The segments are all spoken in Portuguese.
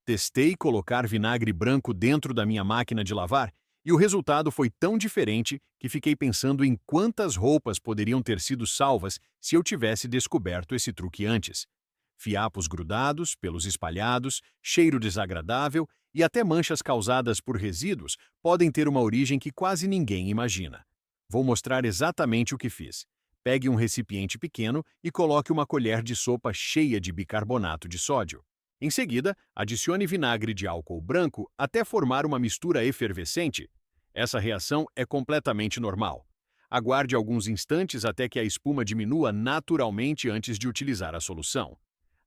Testei colocar vinagre branco dentro da minha máquina de lavar e o resultado foi tão diferente que fiquei pensando em quantas roupas poderiam ter sido salvas se eu tivesse descoberto esse truque antes. Fiapos grudados, pelos espalhados, cheiro desagradável e até manchas causadas por resíduos podem ter uma origem que quase ninguém imagina. Vou mostrar exatamente o que fiz. Pegue um recipiente pequeno e coloque uma colher de sopa cheia de bicarbonato de sódio. Em seguida, adicione vinagre de álcool branco até formar uma mistura efervescente. Essa reação é completamente normal. Aguarde alguns instantes até que a espuma diminua naturalmente antes de utilizar a solução.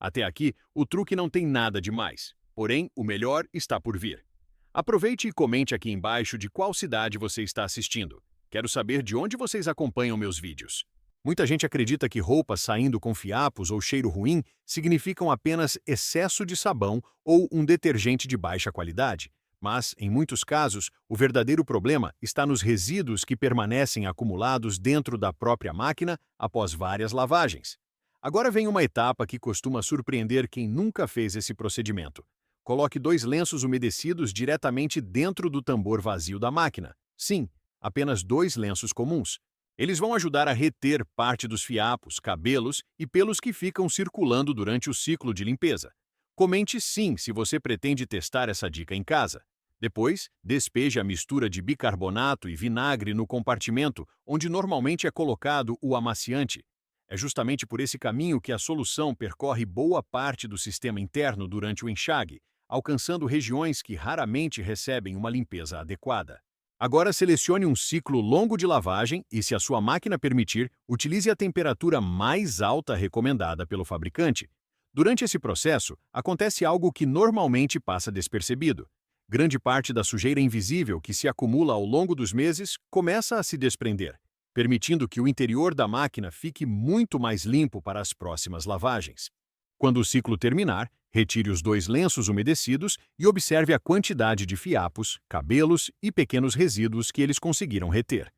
Até aqui, o truque não tem nada demais, porém, o melhor está por vir. Aproveite e comente aqui embaixo de qual cidade você está assistindo. Quero saber de onde vocês acompanham meus vídeos. Muita gente acredita que roupas saindo com fiapos ou cheiro ruim significam apenas excesso de sabão ou um detergente de baixa qualidade. Mas, em muitos casos, o verdadeiro problema está nos resíduos que permanecem acumulados dentro da própria máquina após várias lavagens. Agora vem uma etapa que costuma surpreender quem nunca fez esse procedimento. Coloque 2 lenços umedecidos diretamente dentro do tambor vazio da máquina. Sim, apenas 2 lenços comuns. Eles vão ajudar a reter parte dos fiapos, cabelos e pelos que ficam circulando durante o ciclo de limpeza. Comente sim se você pretende testar essa dica em casa. Depois, despeje a mistura de bicarbonato e vinagre no compartimento onde normalmente é colocado o amaciante. É justamente por esse caminho que a solução percorre boa parte do sistema interno durante o enxágue, alcançando regiões que raramente recebem uma limpeza adequada. Agora selecione um ciclo longo de lavagem e, se a sua máquina permitir, utilize a temperatura mais alta recomendada pelo fabricante. Durante esse processo, acontece algo que normalmente passa despercebido. Grande parte da sujeira invisível que se acumula ao longo dos meses começa a se desprender, permitindo que o interior da máquina fique muito mais limpo para as próximas lavagens. Quando o ciclo terminar, retire os 2 lenços umedecidos e observe a quantidade de fiapos, cabelos e pequenos resíduos que eles conseguiram reter.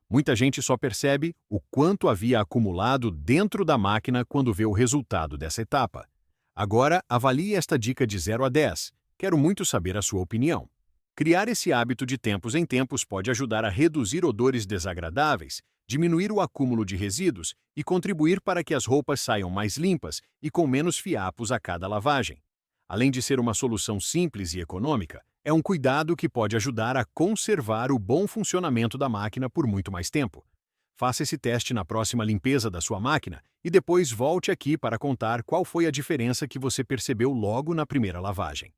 Muita gente só percebe o quanto havia acumulado dentro da máquina quando vê o resultado dessa etapa. Agora, avalie esta dica de 0 a 10. Quero muito saber a sua opinião. Criar esse hábito de tempos em tempos pode ajudar a reduzir odores desagradáveis, diminuir o acúmulo de resíduos e contribuir para que as roupas saiam mais limpas e com menos fiapos a cada lavagem. Além de ser uma solução simples e econômica, é um cuidado que pode ajudar a conservar o bom funcionamento da máquina por muito mais tempo. Faça esse teste na próxima limpeza da sua máquina e depois volte aqui para contar qual foi a diferença que você percebeu logo na primeira lavagem.